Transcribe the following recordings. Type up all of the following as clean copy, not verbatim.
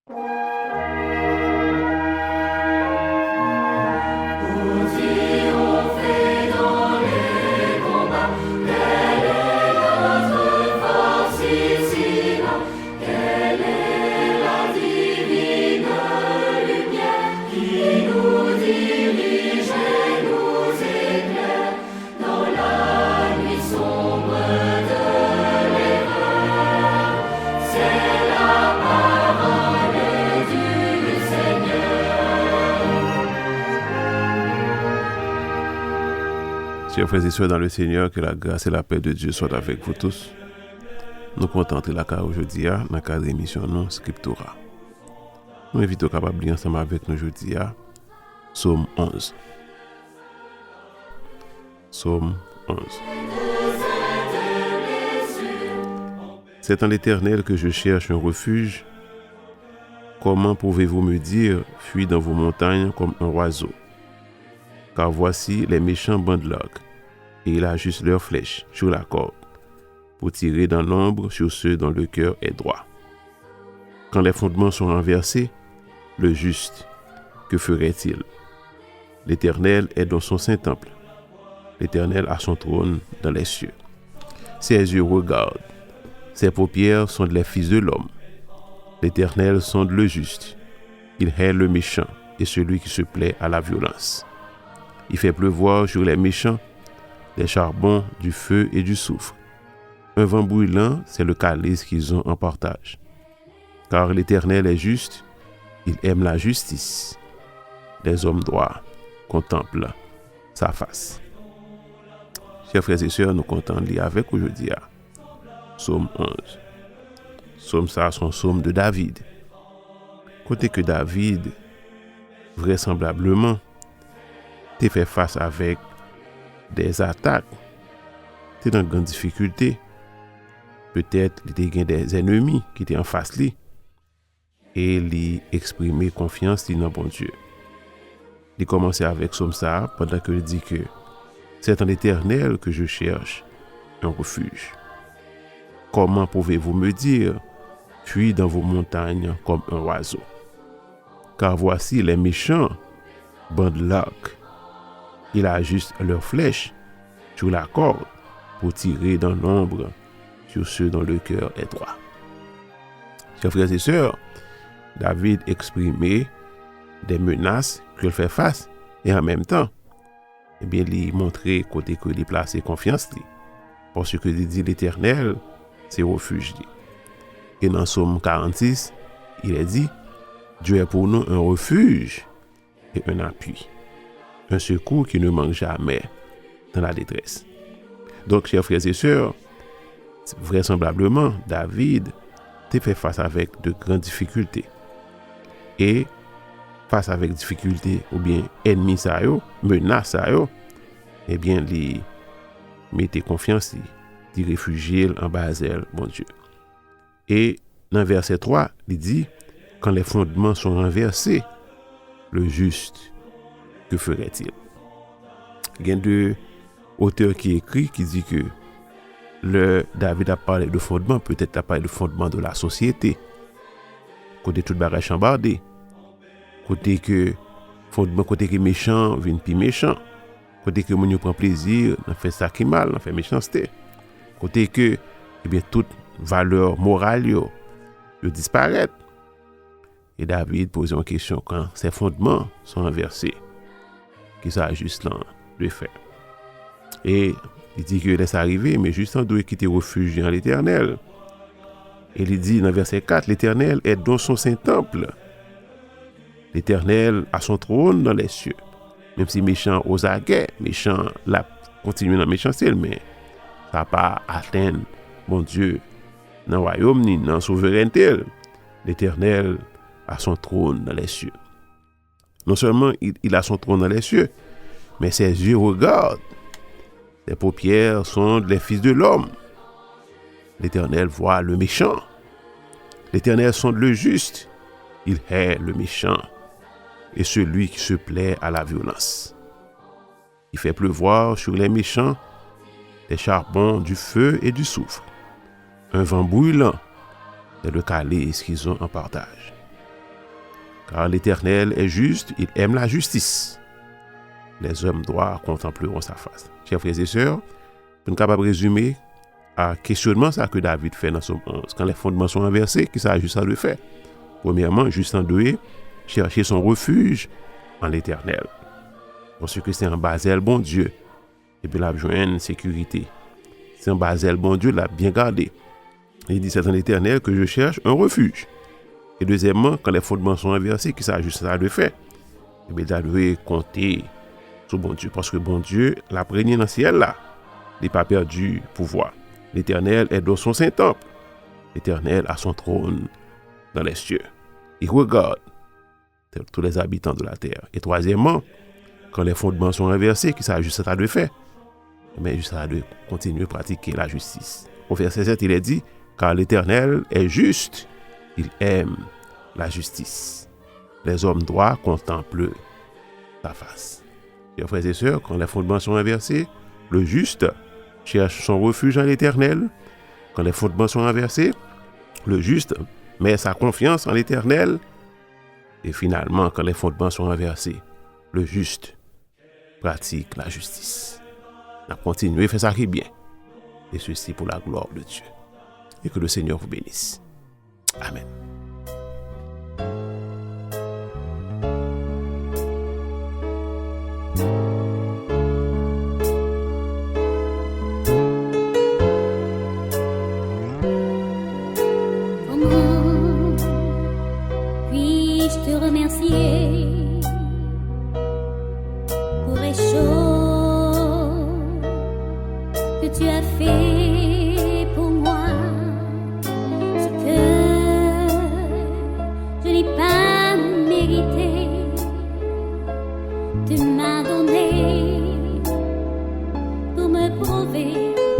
Chers frères et sœurs dans le Seigneur, que la grâce et la paix de Dieu soient avec vous tous. Nous contentons la car aujourd'hui dans le cadre de l'émission non Scriptura. Nous invitons capable de lire ensemble avec nous aujourd'hui Psaume 11. Psaume 11. C'est en l'Éternel que je cherche un refuge. Comment pouvez-vous me dire, fuis dans vos montagnes comme un oiseau? Car voici les méchants bandent l'arc, et ils ajustent leurs flèches sur la corde, pour tirer dans l'ombre sur ceux dont le cœur est droit. Quand les fondements sont renversés, le juste, que ferait-il? L'Éternel est dans son saint temple. L'Éternel a son trône dans les cieux. Ses yeux regardent, ses paupières sondent les fils de l'homme. L'Éternel sonde le juste. Il hait le méchant et celui qui se plaît à la violence. Il fait pleuvoir sur les méchants des charbons, du feu et du soufre. Un vent brûlant, c'est le calice qu'ils ont en partage. Car l'Éternel est juste, il aime la justice. Les hommes droits contemplent sa face. Chers frères et sœurs, nous comptons lire avec aujourd'hui Psaume 11. Psaume ça, son psaume de David. Côté que David, vraisemblablement, t'es fait face avec des attaques, t'es dans grande difficulté. Peut-être il y a des ennemis qui étaient en face lui et il exprimer confiance dans bon Dieu. Il commence avec Psaume ça pendant qu'il dit que c'est en l'Éternel que je cherche un refuge. Comment pouvez-vous me dire, fuis dans vos montagnes comme un oiseau? Car voici les méchants bandent l'arc. Ils ajustent leurs flèches sur la corde pour tirer dans l'ombre sur ceux dont le cœur est droit. Chers frères et sœurs, David exprimait des menaces qu'il fait face et en même temps, il montrait côté que il placé confiance parce que il dit l'Éternel, c'est refuge. Et dans Psaume 46, il est dit, Dieu est pour nous un refuge et un appui. Un secours qui ne manque jamais dans la détresse. Donc, chers frères et sœurs, vraisemblablement, David t'est fait face avec de grandes difficultés. Et face avec difficultés ou bien ennemis ça yo, menaces ça yo, eh bien, les mettez confiance, les réfugier en Basel, mon Dieu. Et dans verset 3, il dit, quand les fondements sont renversés, le juste, que ferait-il? Il y a deux auteurs qui écrit qui dit que David a parlé de fondement, peut-être a parlé de fondement de la société. Côté tout bagage chambardé. Côté que fondement, côté que méchant, vient plus méchant. Côté que mon prend plaisir, on fait ça qui mal, on fait méchanceté. Côté que, eh bien, toute valeur morale yo disparaît. Et David pose une question quand ces fondements sont renversés. Qui s'ajuste là de faire. Et il dit que laisse arriver, mais juste en doit quitter refuge en l'Éternel. Et il dit dans verset 4, l'Éternel est dans son saint temple. L'Éternel a son trône dans les cieux. Même si méchant aux aguets, méchant là continue dans méchanceté, mais ça n'a pas atteint mon Dieu dans le royaume ni dans la souveraineté. L'Éternel a son trône dans les cieux. Non seulement il a son trône dans les cieux, mais ses yeux regardent. Ses paupières sont les fils de l'homme. L'Éternel voit le méchant. L'Éternel sonde le juste. Il hait le méchant et celui qui se plaît à la violence. Il fait pleuvoir sur les méchants des charbons, du feu et du soufre. Un vent brûlant, c'est le calice qu'ils ont en partage. Car l'Éternel est juste, il aime la justice. Les hommes droits contempleront sa face. Chers frères et sœurs, nous sommes capables de résumer à questionnement ça que David fait dans son quand les fondements sont inversés, qu'il s'agit ça de faire. Premièrement, juste en deux, chercher son refuge en l'Éternel. Parce que c'est un basel bon Dieu. Et puis la joindre sécurité. C'est un basel bon Dieu, l'a bien gardé. Il dit c'est en l'Éternel que je cherche un refuge. Et deuxièmement, quand les fondements sont inversés, qu'il s'agit ça de faire. Et bien, il doit compter sur bon Dieu. Parce que bon Dieu, l'a prégné dans le ciel là. Il n'a pas perdu pouvoir. L'Éternel est dans son Saint-Temple. L'Éternel a son trône dans les cieux. Il regarde tous les habitants de la terre. Et troisièmement, quand les fondements sont inversés, qu'il s'agit juste ça de faire. Mais juste ça de continuer à pratiquer la justice. Au verset 7, il est dit, car l'Éternel est juste, il aime la justice. Les hommes droits contemplent sa face. Chers frères et sœurs, quand les fondements sont inversés, le juste cherche son refuge en l'Éternel. Quand les fondements sont inversés, le juste met sa confiance en l'Éternel. Et finalement, quand les fondements sont inversés, le juste pratique la justice. On a continué à faire ça qui est bien. Et ceci pour la gloire de Dieu. Et que le Seigneur vous bénisse. Amen. Comment puis-je te remercier pour les choses que tu as fait pour moi, ce que je n'ai pas mérité, tu m'as donné pour me prouver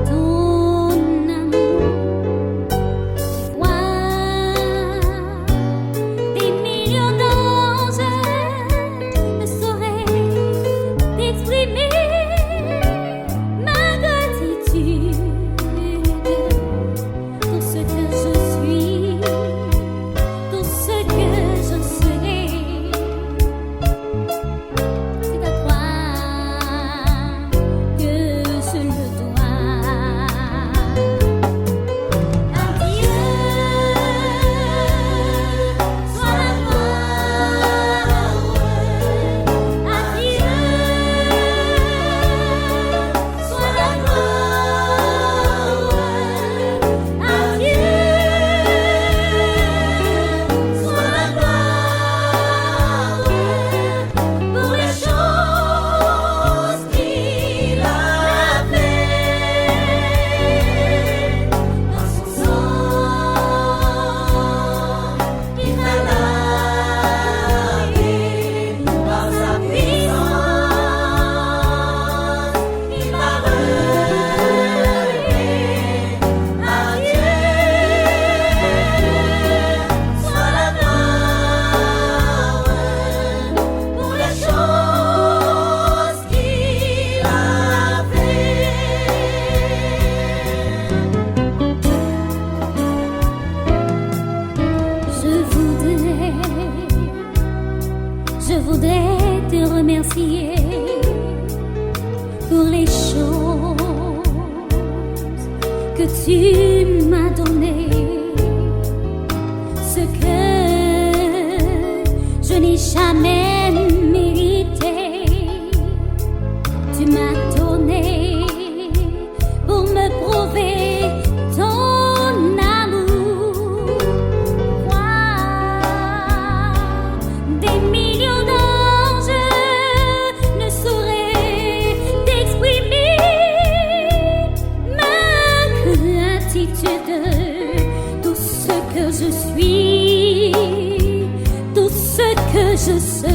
ton amour. Vois des millions d'anges ne sauraient t'exprimer ma gratitude pour ce que je suis, pour ce que je serai. C'est à toi que je le dois. Adieu, sois la gloire. Adieu, sois la gloire. Adieu, sois la gloire pour les choses qu'il a fait. Dans son sang, il m'a lavé. Par sa puissance, il m'a relevé. Adieu, sois la gloire pour les choses qu'il a fait. Je voudrais te remercier pour les choses que tu m'as données, ce que je n'ai jamais mérité. Tu m'as donné pour me prouver ton amour. Vois des millions d'anges ne sauraient t'exprimer ma gratitude. Tout ce que je suis, tout ce que je serai.